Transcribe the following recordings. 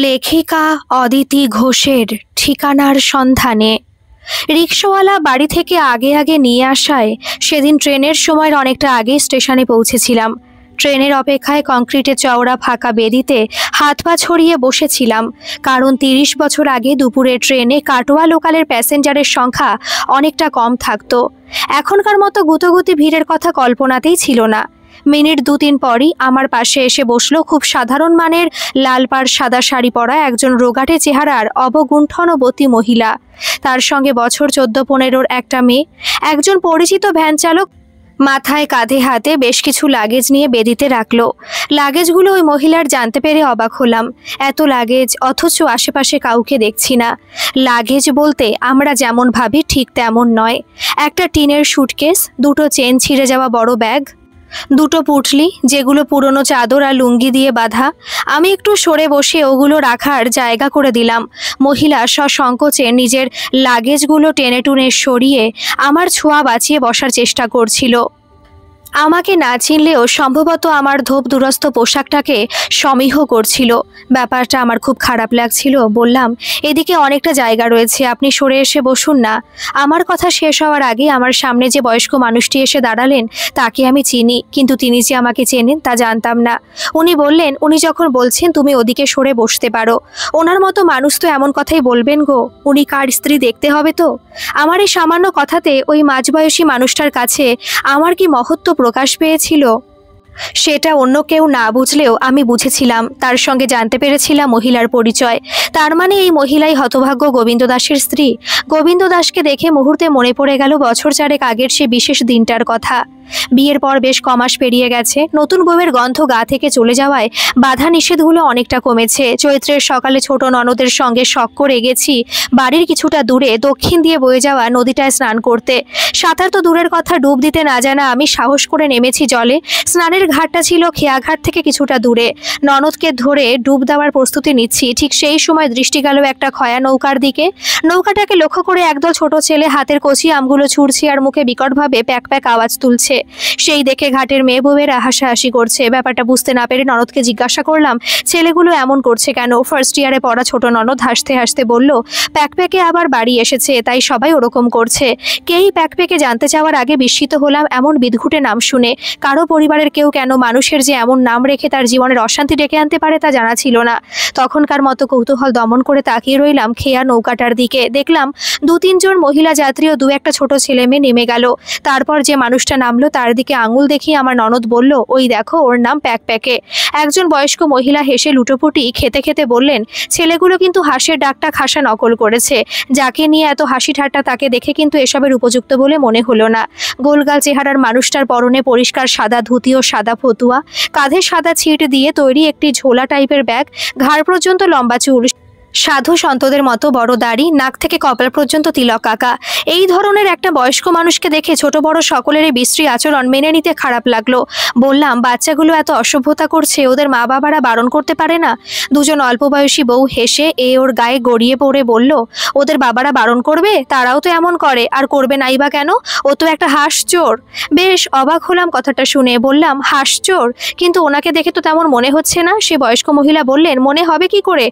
লেখিকা অদিতি ঘোষের ঠিকানার সন্ধানে। রিকশাওয়ালা বাড়ি থেকে আগে আগে নিয়ে আসায় সেদিন ট্রেনের সময়ের অনেকটা আগে স্টেশনে পৌঁছেছিলাম। ট্রেনের অপেক্ষায় কংক্রিটের চওড়া ফাঁকা বেদিতে হাত পা ছড়িয়ে বসেছিলাম, কারণ ৩০ বছর আগে দুপুরে ট্রেনে কাটোয়া লোকালের প্যাসেঞ্জারের সংখ্যা অনেকটা কম থাকতো। এখনকার মতো গুতোগুতি ভিড়ের কথা কল্পনাতেই ছিল না। মিনিট ২-৩ পরই আমার পাশে এসে বসলো খুব সাধারণ মানের লাল পাড় সাদা শাড়ি পরা একজন রোগাটে চেহারার অবগুণ্ঠনবতী মহিলা। তার সঙ্গে বছর ১৪-১৫ একটা মেয়ে। একজন পরিচিত ভ্যান চালক মাথায় কাঁধে হাতে বেশ কিছু লাগেজ নিয়ে বেদিতে রাখলো। লাগেজগুলো ওই মহিলার জানতে পেরে অবাক হলাম। এত লাগেজ, অথচ আশেপাশে কাউকে দেখছি না। লাগেজ বলতে আমরা যেমন ভাবি ঠিক তেমন নয়। একটা টিনের সুটকেস, দুটো চেন ছিঁড়ে যাওয়া বড় ব্যাগ, দুটো পুটলি যেগুলো পুরনো চাদর আর লুঙ্গি দিয়ে বাঁধা। আমি একটু সরে বসে ওগুলো রাখার জায়গা করে দিলাম। মহিলা সসংকোচে নিজের লাগেজগুলো টেনে টুনে সরিয়ে আমার ছোঁয়া বাঁচিয়ে বসার চেষ্টা করছিল। আমাকে না চিনলেও সম্ভবত আমার ধোপ দুরস্ত পোশাকটাকে সমীহ করছিল। ব্যাপারটা আমার খুব খারাপ লাগছিল। বললাম, এদিকে অনেকটা জায়গা রয়েছে, আপনি সরে এসে বসুন না। আমার কথা শেষ হওয়ার আগে আমার সামনে যে বয়স্ক মানুষটি এসে দাঁড়ালেন তাকে আমি চিনি, কিন্তু তিনি যে আমাকে চেনেন তা জানতাম না। উনি বললেন, উনি যখন বলছেন তুমি ওদিকে সরে বসতে পারো। ওনার মতো মানুষ তো এমন কথাই বলবেন গো। উনি কার স্ত্রী দেখতে হবে তো। আমার এই সামান্য কথাতে ওই মাঝবয়সী মানুষটার কাছে আমার কি মহত্ব প্রকাশ পেয়েছিল সেটা অন্য কেউ না বুঝলেও আমি বুঝেছিলাম। তার সঙ্গে জানতে পেরেছিলাম মহিলার পরিচয়। তার মানে এই মহিলাই হতভাগ্য গোবিন্দ দাসের স্ত্রী। গোবিন্দ দাসকে দেখে মুহূর্তে মনে পড়ে গেল বছর ৪ আগের সে বিশেষ দিনটার কথা। বিয়ের পর বেশ কমাস পেরিয়ে গেছে। নতুন বউয়ের গন্ধ গা থেকে চলে যাওয়ায় বাধা নিষেধগুলো অনেকটা কমেছে। চৈত্রের সকালে ছোট ননদের সঙ্গে শখ করে গেছি বাড়ির কিছুটা দূরে দক্ষিণ দিয়ে বয়ে যাওয়া নদীটায় স্নান করতে। সাঁতার তো দূরের কথা, ডুব দিতে না জানা আমি সাহস করে নেমেছি জলে। স্নানের ঘাটটা ছিল খেয়াঘাট থেকে কিছুটা দূরে। ননদকে ধরে ডুব দেওয়ার প্রস্তুতি নিচ্ছি, ঠিক সেই সময় দৃষ্টি গেল একটা খয়া নৌকার দিকে। নৌকাটাকে লক্ষ্য করে একদল ছোট ছেলে হাতের কচি আমগুলো ছুঁড়ছে আর মুখে বিকটভাবে প্যাক প্যাক আওয়াজ তুলছে। সেই দেখে ঘাটের মেয়ে বউয়েরা হাসাহাসি করছে। ব্যাপারটা বুঝতে না পেরে ননদকে জিজ্ঞাসা করলাম, ছেলেগুলো এমন করছে কেন? ফার্স্ট ইয়ারে পড়া ছোট ননদ হাসতে হাসতে বলল, প্যাকপ্যাকে আবার বাড়ি এসেছে তাই সবাই ওরকম করছে। কেই প্যাকপ্যাকে জানতে চাওয়ার আগে বিস্মিত হলাম এমন বিদঘুটে নাম শুনে। কারো পরিবারের কেউ কেন মানুষের যে এমন নাম রেখে তার জীবনের অশান্তি ডেকে আনতে পারে তা জানা ছিল না। তখনকার মতো কৌতূহল দমন করে তাকিয়ে রইলাম খেয়া নৌকাটার দিকে। দেখলাম ২-৩ জন মহিলা যাত্রী ও ২-একটা ছোট ছেলে মেয়ে নেমে গেল। তারপর যে মানুষটা নামলো তার দিকে আঙুল দেখিয়ে আমার ননদ বলল, ওই দেখো ওর নাম প্যাকপ্যাকে। একজন বয়স্ক মহিলা হেসে লুটোপুটি খেতে খেতে বললেন, ছেলেগুলো কিন্তু হাঁসের ডাকটা খাসা নকল করেছে। যাকে নিয়ে এত হাসি ঠাট্টা তাকে দেখে কিন্তু এসবের উপযুক্ত বলে মনে হলো না। গোলগাল চেহারার মানুষটার পরনে পরিষ্কার সাদা ধুতি ও সাদা ফতুয়া, কাঁধে সাদা ছিট দিয়ে তৈরি একটি ঝোলা টাইপের ব্যাগ, ঘাড় পর্যন্ত লম্বা চুল, সাধু সন্তদের মতো বড় দাড়ি, নাক থেকে কপাল পর্যন্ত তিলক কাকা। এই ধরনের একটা বয়স্ক মানুষকে দেখে ছোট বড় সকলেরই বিশ্রী আচরণ মেনে নিতে খারাপ লাগলো। বললাম, বাচ্চাগুলো এত অসভ্যতা করছে, ওদের মা বাবারা বারণ করতে পারে না? দুজন অল্প বয়সী বউ হেসে ওর গায়ে গড়িয়ে পড়ে বলল, ওদের বাবারা বারণ করবে? তারাও তো এমন করে, আর করবে নাই বা কেন? ও তো একটা হাঁস চোর। বেশ অবাক হলাম কথাটা শুনে। বললাম, হাঁস চোর? কিন্তু ওনাকে দেখে তো তেমন মনে হচ্ছে না। সে বয়স্ক মহিলা বললেন, মনে হবে কি করে?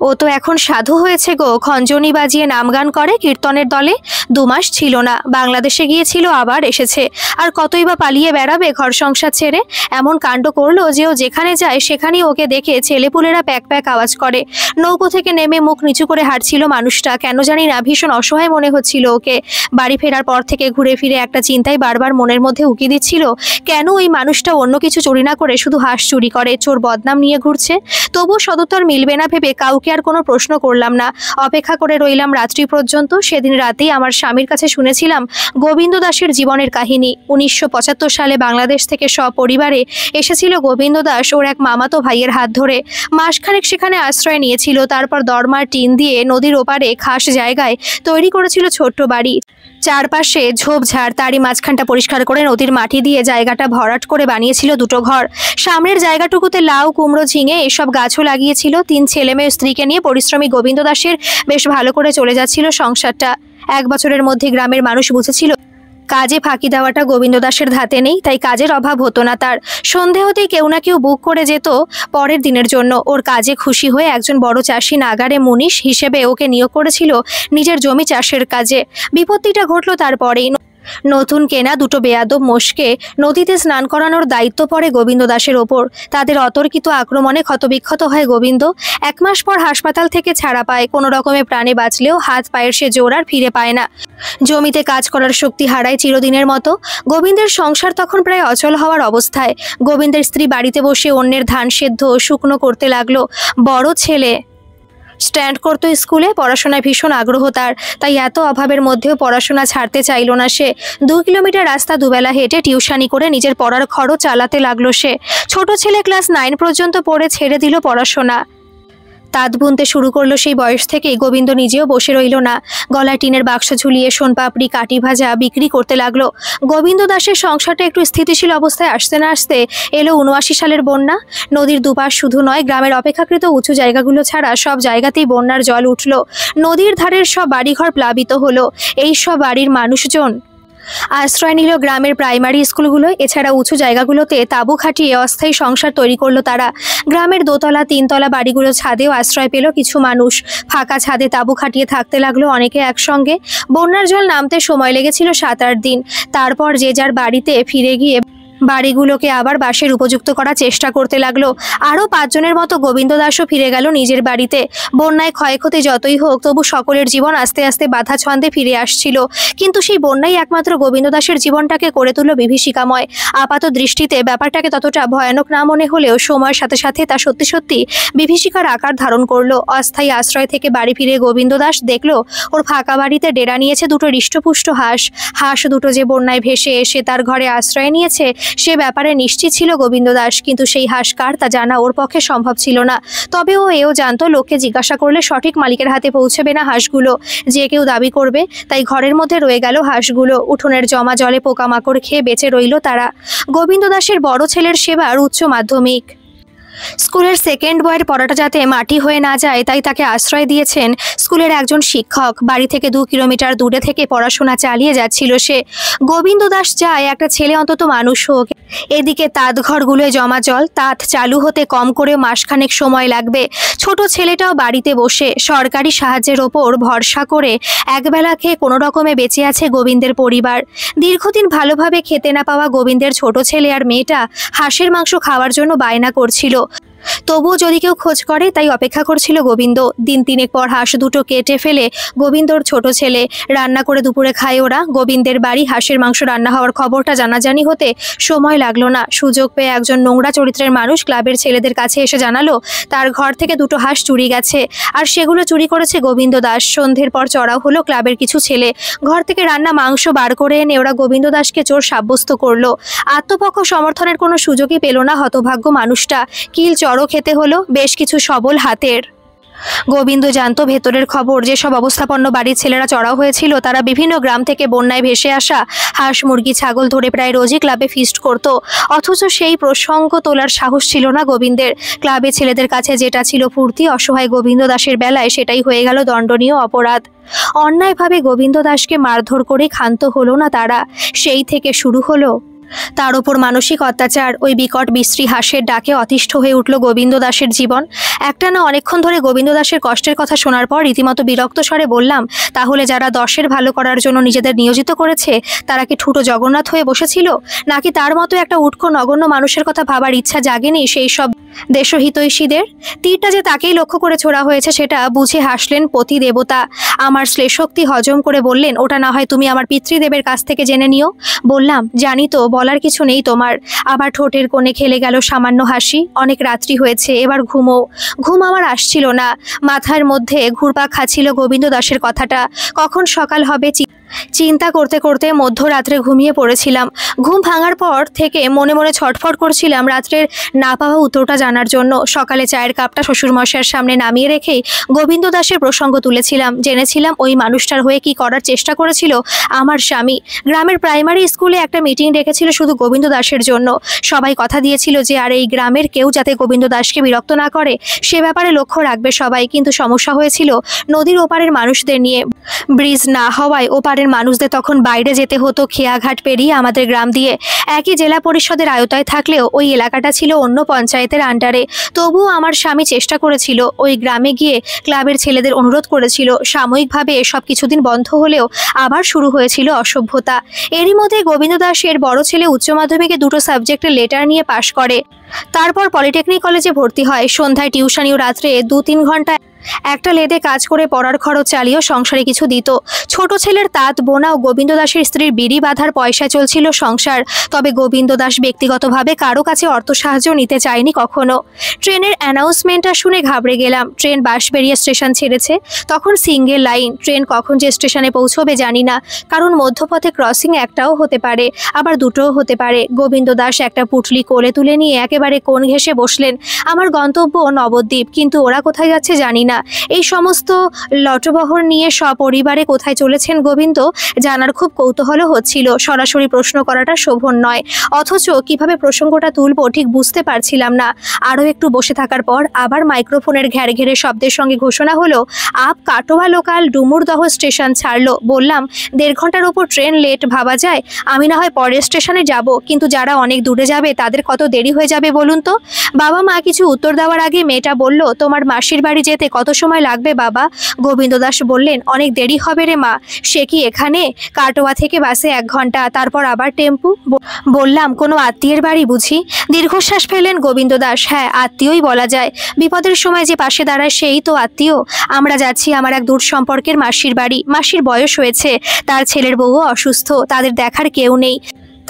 ও তো এখন সাধু হয়েছে গো, খঞ্জনি বাজিয়ে নাম গান করে কীর্তনের দলে। ২ মাস ছিল না, বাংলাদেশে গিয়েছিল, আবার এসেছে। আর কতই বা পালিয়ে বেড়াবে ঘর সংসার ছেড়ে। এমন কাণ্ড করলো যে ও যেখানে যায় সেখানেই ওকে দেখে ছেলেপুলেরা প্যাক প্যাক আওয়াজ করে। নৌকো থেকে নেমে মুখ নিচু করে হাঁটছিল মানুষটা। কেন জানি না ভীষণ অসহায় মনে হচ্ছিল ওকে। বাড়ি ফেরার পর থেকে ঘুরে ফিরে একটা চিন্তাই বারবার মনের মধ্যে উকি দিচ্ছিল, কেন ওই মানুষটা অন্য কিছু চুরি না করে শুধু হাঁস চুরি করে, চোর বদনাম নিয়ে ঘুরছে। তবু সদুত্তর মিলবে না ভেবে কাউকে আর কোনো প্রশ্ন করলাম না। অপেক্ষা করে রইলাম রাত্রি পর্যন্ত। সেদিন রাতেই আমার স্বামীর কাছে শুনেছিলাম গোবিন্দ দাসের জীবনের কাহিনী। ১৯৭৫ সালে বাংলাদেশ থেকে সপরিবারে এসেছিল গোবিন্দ দাস ওর এক মামাতো ভাইয়ের হাত ধরে। মাসখানেক সেখানে আশ্রয় নিয়েছিল। তারপর দরমার টিন দিয়ে নদীর ওপারে খাস জায়গায় তৈরি করেছিল ছোট্ট বাড়ি। চারপাশে ঝোপঝাড়, তারই মাঝখানটা পরিষ্কার করে নদীর মাটি দিয়ে জায়গাটা ভরাট করে বানিয়েছিল 2টো ঘর। সামনের জায়গাটুকুতে লাউ, কুমড়ো, ঝিঙে এসব গাছও লাগিয়েছিল। 3 ছেলে মেয়ে স্ত্রীকে নিয়ে পরিশ্রমী গোবিন্দ দাসের বেশ ভালো করে চলে যাচ্ছিল সংসারটা। 1 বছরের মধ্যে গ্রামের মানুষ বুঝেছিল কাজে ফাঁকি দেওয়াটা গোবিন্দ দাসের ধাতে নেই, তাই কাজের অভাব হতো না তার। সন্ধে হতেই কেউ না কেউ বুক করে যেত পরের দিনের জন্য। ওর কাজে খুশি হয়ে একজন বড় চাষি নাগারে মুনিশ হিসেবে ওকে নিয়োগ করেছিল নিজের জমি চাষের কাজে। বিপত্তিটা ঘটলো তারপরেই। নতুন কেনা দুটো বেয়াদব মোষকে নদীতে স্নান করানোর দায়িত্ব পড়ে গোবিন্দ দাসের ওপর। তাদের অতর্কিত আক্রমণে ক্ষতবিক্ষত হয় গোবিন্দ। 1 মাস পর হাসপাতাল থেকে ছাড়া পায়। কোনো রকমে প্রাণে বাঁচলেও হাত পায়ের সে জোর আর ফিরে পায় না। জমিতে কাজ করার শক্তি হারায় চিরদিনের মতো। গোবিন্দের সংসার তখন প্রায় অচল হওয়ার অবস্থায়। গোবিন্দের স্ত্রী বাড়িতে বসে অন্যের ধান সেদ্ধ শুকনো করতে লাগলো। বড় ছেলে স্ট্যান্ড করতো স্কুলে, পড়াশোনায় ভীষণ আগ্রহ তার, তাই এত অভাবের মধ্যেও পড়াশোনা ছাড়তে চাইল না সে। 2 কিলোমিটার রাস্তা দুবেলা হেঁটে টিউশনি করে নিজের পড়ার খরচ চালাতে লাগলো সে। ছোট ছেলে ক্লাস 9 পর্যন্ত পড়ে ছেড়ে দিল পড়াশোনা। তাঁত বুনতে শুরু করলো সেই বয়স থেকেই। গোবিন্দ নিজেও বসে রইল না, গলায় টিনের বাক্স ঝুলিয়ে সোনপাপড়ি কাটি ভাজা বিক্রি করতে লাগলো। গোবিন্দ দাসের সংসারটা একটু স্থিতিশীল অবস্থায় আসতে না আসতে এলো 79 সালের বন্যা। নদীর দুপাশ শুধু নয়, গ্রামের অপেক্ষাকৃত উঁচু জায়গাগুলো ছাড়া সব জায়গাতেই বন্যার জল উঠল। নদীর ধারের সব বাড়িঘর প্লাবিত হলো। এই সব বাড়ির মানুষজন আশ্রয় নিল গ্রামের প্রাইমারি স্কুলগুলো। এছাড়া উঁচু জায়গাগুলোতে তাঁবু খাটিয়ে অস্থায়ী সংসার তৈরি করলো তারা। গ্রামের 2তলা 3তলা বাড়িগুলো ছাদেও আশ্রয় পেল কিছু মানুষ। ফাঁকা ছাদে তাঁবু খাটিয়ে থাকতে লাগলো অনেকে একসঙ্গে। বন্যার জল নামতে সময় লেগেছিল 7-8 দিন। তারপর যে যার বাড়িতে ফিরে গিয়ে বাড়িগুলোকে আবার বাসের উপযুক্ত করার চেষ্টা করতে লাগলো। আরও 5 জনের মতো গোবিন্দ দাসও ফিরে গেল নিজের বাড়িতে। বন্যায় ক্ষয়ক্ষতি যতই হোক, তবু সকলের জীবন আস্তে আস্তে বাধা ছন্দে ফিরে আসছিল। কিন্তু সেই বন্যাই একমাত্র গোবিন্দ দাসের জীবনটাকে করে তুলল বিভীষিকাময়। আপাত দৃষ্টিতে ব্যাপারটাকে ততটা ভয়ানক না মনে হলেও সময়ের সাথে সাথে তা সত্যি সত্যি বিভীষিকার আকার ধারণ করলো। অস্থায়ী আশ্রয় থেকে বাড়ি ফিরে গোবিন্দ দাস দেখলো ওর ফাঁকা বাড়িতে ডেরা নিয়েছে দুটো হৃষ্টপুষ্ট হাঁস। হাঁস দুটো যে বন্যায় ভেসে এসে তার ঘরে আশ্রয় নিয়েছে সে ব্যাপারে নিশ্চিত ছিল গোবিন্দ দাস। কিন্তু সেই হাঁস কার তা জানা ওর পক্ষে সম্ভব ছিল না। তবে ও এও জানতো লোককে জিজ্ঞাসা করলে সঠিক মালিকের হাতে পৌঁছবে না হাঁসগুলো, যে কেউ দাবি করবে। তাই ঘরের মধ্যে রয়ে গেল হাঁসগুলো। উঠোনের জমা জলে পোকামাকড় খেয়ে বেঁচে রইল তারা। গোবিন্দ দাসের বড় ছেলের সেবার উচ্চ মাধ্যমিক স্কুলের সেকেন্ড বয়ের পড়াটা যাতে মাটি হয়ে না যায়, তাই তাকে আশ্রয় দিয়েছেন স্কুলের একজন শিক্ষক। বাড়ি থেকে 2 কিলোমিটার দূরে থেকে পড়াশোনা চালিয়ে যাচ্ছিল সে। গোবিন্দ দাস চায় একটা ছেলে অন্তত মানুষ হোক। এদিকে তাঁত ঘরগুলোয় জমা জল, তাঁত চালু হতে কম করে মাসখানেক সময় লাগবে। ছোট ছেলেটাও বাড়িতে বসে সরকারি সাহায্যের ওপর ভরসা করে একবেলা খেয়ে কোনো রকমে বেঁচে আছে গোবিন্দের পরিবার। দীর্ঘদিন ভালোভাবে খেতে না পাওয়া গোবিন্দের ছোট ছেলে আর মেয়েটা হাঁসের মাংস খাওয়ার জন্য বায়না করছিল। তবুও যদি কেউ খোঁজ করে, তাই অপেক্ষা করছিল গোবিন্দ। দিন 3 পর হাঁস দুটো কেটে ফেলে গোবিন্দর ছোট ছেলে রান্না করে দুপুরে খায় ওরা। গোবিন্দের বাড়ি হাঁসের মাংস রান্না হওয়ার খবরটা জানাজানি হতে সময় লাগলো না। সুযোগ পেয়ে একজন নোংরা চরিত্রের মানুষ ক্লাবের ছেলেদের কাছে এসে জানালো তার ঘর থেকে 2টো হাঁস চুরি গেছে, আর সেগুলো চুরি করেছে গোবিন্দ দাস। সন্ধ্যের পর চড়াও হলো ক্লাবের কিছু ছেলে। ঘর থেকে রান্না মাংস বার করে এনে ওরা গোবিন্দ দাসকে চোর সাব্যস্ত করলো। আত্মপক্ষ সমর্থনের কোনো সুযোগই পেল না হতভাগ্য মানুষটা। কিল চড়ও খেতে হলো বেশ কিছু সবল হাতের। গোবিন্দ জানতো ভেতরের খবর। যেসব অবস্থাপন্ন বাড়ির ছেলেরা চড়াও হয়েছিল তারা বিভিন্ন গ্রাম থেকে বন্যায় ভেসে আসা হাঁস মুরগি ছাগল ধরে প্রায় রোজই ক্লাবে ফিস্ট করত। অথচ সেই প্রসঙ্গ তোলার সাহস ছিল না গোবিন্দের। ক্লাবে ছেলেদের কাছে যেটা ছিল ফুর্তি, অসহায় গোবিন্দ দাসের বেলায় সেটাই হয়ে গেল দণ্ডনীয় অপরাধ। অন্যায়ভাবে গোবিন্দ দাসকে মারধর করে ক্ষান্ত হলো না তারা। সেই থেকে শুরু হলো তার ওপর মানসিক অত্যাচার। ওই বিকট বিশ্রী হাঁসের ডাকে অতিষ্ঠ হয়ে উঠল গোবিন্দ দাসের জীবন। একটানা অনেকক্ষণ ধরে গোবিন্দ দাসের কষ্টের কথা শোনার পর রীতিমতো বিরক্ত স্বরে বললাম, তাহলে যারা 10-এর ভালো করার জন্য নিজেদের নিয়োজিত করেছে তারা কি ঠুটো জগন্নাথ হয়ে বসেছিল? নাকি তার মতো একটা উটকো নগণ্য মানুষের কথা ভাবার ইচ্ছা জাগেনি সেই সব দেশহিতৈষীদের? তীরটা যে তাকেই লক্ষ্য করে ছোড়া হয়েছে সেটা বুঝে হাসলেন পতি দেবতা। আমার শ্লেষশক্তি হজম করে বললেন, ওটা না হয় তুমি আমার পিতৃদেবের কাছ থেকে জেনে নিও। বললাম, জানি তো, বলার কিছু নেই তোমার। আবার ঠোঁটের কোণে খেলে গেল সামান্য হাসি। অনেক রাত্রি হয়েছে, এবার ঘুমো। ঘুম আমার আসছিল না। মাথার মধ্যে ঘুরপাক খাচ্ছিল গোবিন্দ দাসের কথাটা। কখন সকাল হবে চিন্তা করতে করতে মধ্যরাত্রে ঘুমিয়ে পড়েছিলাম। ঘুম ভাঙার পর থেকে মনে মনে ছটফট করছিলাম রাত্রের না পাওয়া উত্তরটা জানার জন্য। সকালে চায়ের কাপটা শ্বশুরমশাইয়ের সামনে নামিয়ে রেখেই গোবিন্দ দাসের প্রসঙ্গ তুলেছিলাম। জেনেছিলাম ওই মানুষটার হয়ে কি করার চেষ্টা করেছিল আমার স্বামী। গ্রামের প্রাইমারি স্কুলে একটা মিটিং ডেকেছিল শুধু গোবিন্দ দাসের জন্য। সবাই কথা দিয়েছিল যে আর এই গ্রামের কেউ যাতে গোবিন্দ দাসকে বিরক্ত না করে সে ব্যাপারে লক্ষ্য রাখবে সবাই। কিন্তু সমস্যা হয়েছিল নদীর ওপারের মানুষদের নিয়ে। ব্রিজ না হওয়ায় ওপারের শহরের মানুষদের তখন বাইরে যেতে হতো খেয়াঘাট পেরিয়ে আমাদের গ্রাম দিয়ে। একই জেলা পরিষদের আওতায় থাকলেও ওই এলাকাটা ছিল অন্য পঞ্চায়েতের আন্ডারে। তবুও আমার স্বামী চেষ্টা করেছিল, ওই গ্রামে গিয়ে ক্লাবের ছেলেদের অনুরোধ করেছিল। সাময়িকভাবে এসব কিছুদিন বন্ধ হলেও আবার শুরু হয়েছিল অসভ্যতা। এরই মধ্যে গোবিন্দ দাসের বড় ছেলে উচ্চ মাধ্যমিকে 2টো সাবজেক্টের লেটার নিয়ে পাশ করে। তারপর পলিটেকনিক কলেজে ভর্তি হয়। সন্ধ্যায় টিউশনি ও রাত্রে 2-3 ঘন্টা একটা লেদে কাজ করে পড়ার খরচ চালিয়েও সংসারে কিছু দিত। ছোট ছেলের তাঁত বোনা ও গোবিন্দ দাসের স্ত্রীর বিড়ি বাঁধার পয়সায় চলছিল সংসার। তবে গোবিন্দ দাস ব্যক্তিগতভাবে কারো কাছে অর্থ সাহায্য নিতে চায়নি কখনো। ট্রেনের অ্যানাউন্সমেন্টটা শুনে ঘাবড়ে গেলাম। ট্রেন বাঁশবেড়িয়া স্টেশন ছেড়েছে। তখন সিঙ্গেল লাইন। ট্রেন কখন যে স্টেশনে পৌঁছবে জানি না, কারণ মধ্যপথে ক্রসিং একটাও হতে পারে, আবার 2টোও হতে পারে। গোবিন্দ দাস একটা পুটলি কোলে তুলে নিয়ে একেবারে কোণ ঘেঁষে বসলেন। আমার গন্তব্য নবদ্বীপ, কিন্তু ওরা কোথায় যাচ্ছে জানি না। এই সমস্ত লটবহর নিয়ে সপরিবারে কোথায় চলেছেন গোবিন্দ জানার খুব কৌতূহল হচ্ছিল। সরাসরি প্রশ্ন করাটা শোভন নয়, অথচ কিভাবে প্রসঙ্গটা তুলবো ঠিক বুঝতে পারছিলাম না। আরও একটু বসে থাকার পর আবার মাইক্রোফোনের ঘ্যাড় ঘেড়ে শব্দের সঙ্গে ঘোষণা হলো, up Katwa local Dumurdaha station ছাড়লো। বললাম, 1.5 ঘন্টার ওপর ট্রেন লেট ভাবা যায়? আমি না হয় পরের স্টেশনে যাব, কিন্তু যারা অনেক দূরে যাবে তাদের কত দেরি হয়ে যাবে বলুন তো। বাবা মা কিছু উত্তর দেওয়ার আগে মেয়েটা বলল, তোমার মাসির বাড়ি যেতে কত সময় লাগবে বাবা? গোবিন্দ দাস বললেন, অনেক দেরি হবে রে মা। সে কি এখানে? কাটোয়া থেকে বাসে 1 ঘন্টা, তারপর আবার টেম্পু। বললাম, কোনো আত্মীয়ের বাড়ি বুঝি? দীর্ঘশ্বাস ফেললেন গোবিন্দ দাস। হ্যাঁ, আত্মীয়ই বলা যায়। বিপদের সময় যে পাশে দাঁড়ায় সেই তো আত্মীয়। আমরা যাচ্ছি আমার এক দূর সম্পর্কের মাসির বাড়ি। মাসির বয়স হয়েছে, তার ছেলের বউও অসুস্থ, তাদের দেখার কেউ নেই।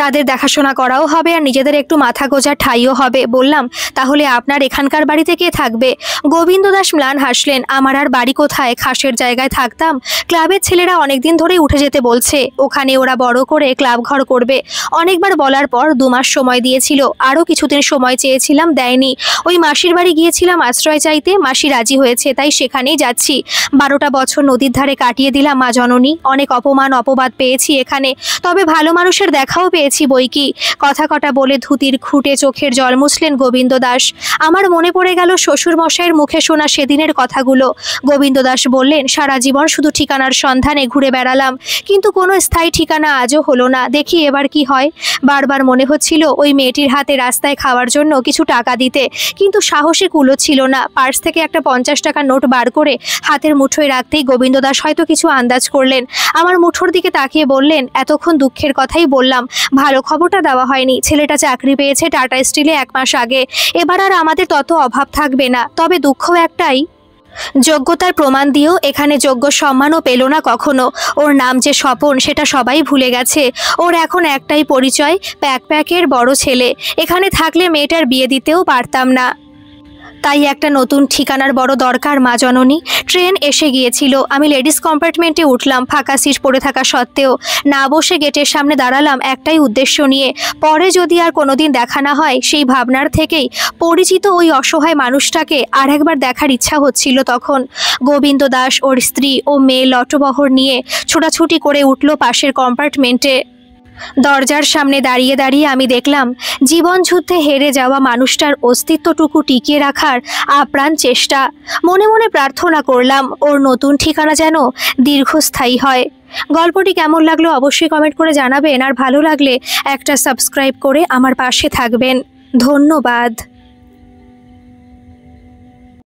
তাদের দেখাশোনা করাও হবে আর নিজেদের একটু মাথা গোঁজার ঠাইও হবে। বললাম, তাহলে আপনার এখানকার বাড়িতে কে থাকবে? গোবিন্দ দাস ম্লান হাসলেন। আমার আর বাড়ি কোথায়, খাসের জায়গায় থাকতাম। ক্লাবের ছেলেরা অনেকদিন ধরেই উঠে যেতে বলছে, ওখানে ওরা বড় করে ক্লাব ঘর করবে। অনেকবার বলার পর 2 মাস সময় দিয়েছিল, আরও কিছুদিন সময় চেয়েছিলাম, দেয়নি। ওই মাসির বাড়ি গিয়েছিলাম আশ্রয় চাইতে, মাসি রাজি হয়েছে, তাই সেখানেই যাচ্ছি। 12টা বছর নদীর ধারে কাটিয়ে দিলাম মা জননী। অনেক অপমান অপবাদ পেয়েছি এখানে, তবে ভালো মানুষের দেখাও পেয়েছি বই কি। কথা কটা বলে ধুতির খুঁটে চোখের জল মুছলেন গোবিন্দ দাস। আমার মনে পড়ে গেল শ্বশুর মশাইয়ের মুখে শোনা সেদিনের কথাগুলো। গোবিন্দ দাস বললেন, সারা জীবন শুধু ঠিকানার সন্ধানে ঘুরে বেড়ালাম, কিন্তু কোনো স্থায়ী ঠিকানা আজও হলো না। দেখি এবার কি হয়। বারবার মনে হচ্ছিল ওই মেয়েটির হাতে রাস্তায় খাওয়ার জন্য কিছু টাকা দিতে, কিন্তু সাহসে কুলোচ্ছিল না। পার্স থেকে একটা 50 টাকার নোট বার করে হাতের মুঠোয় রাখতেই গোবিন্দ দাস হয়তো কিছু আন্দাজ করলেন। আমার মুঠোর দিকে তাকিয়ে বললেন, এতক্ষণ দুঃখের কথাই বললাম, ভালো খবরটা দেওয়া হয়নি। ছেলেটা চাকরি পেয়েছে টাটা স্টিলে 1 মাস আগে। এবার আর আমাদের তত অভাব থাকবে না। তবে দুঃখ একটাই, যোগ্যতার প্রমাণ দিয়েও এখানে যোগ্য সম্মানও পেল না কখনো। ওর নাম যে স্বপন সেটা সবাই ভুলে গেছে। ওর এখন একটাই পরিচয়, প্যাকের বড় ছেলে। এখানে থাকলে মেয়েটার বিয়ে দিতেও পারতাম না। তাই একটা নতুন ঠিকানার বড় দরকার মা জননী। ট্রেন এসে গিয়েছিল। আমি লেডিস কম্পার্টমেন্টে উঠলাম, ফাঁকা সিট পড়ে থাকা সত্ত্বেও। না বসে গেটের সামনে দাঁড়ালাম একটাই উদ্দেশ্য নিয়ে, পরে যদি আর কোনোদিন দেখা না হয় সেই ভাবনার থেকেই পরিচিত ওই অসহায় মানুষটাকে আর একবার দেখার ইচ্ছা হচ্ছিল তখন। গোবিন্দ দাস ওর স্ত্রী ও মেয়ে লটবহর নিয়ে ছোটাছুটি করে উঠল পাশের কম্পার্টমেন্টে। দরজার সামনে দাঁড়িয়ে দাঁড়িয়ে আমি দেখলাম জীবন যুদ্ধে হেরে যাওয়া মানুষটার অস্তিত্বটুকু টিকিয়ে রাখার আপ্রাণ চেষ্টা। মনে মনে প্রার্থনা করলাম ওর নতুন ঠিকানা যেন দীর্ঘস্থায়ী হয়। গল্পটি কেমন লাগলো অবশ্যই কমেন্ট করে জানাবেন, আর ভালো লাগলে একটা সাবস্ক্রাইব করে আমার পাশে থাকবেন। ধন্যবাদ।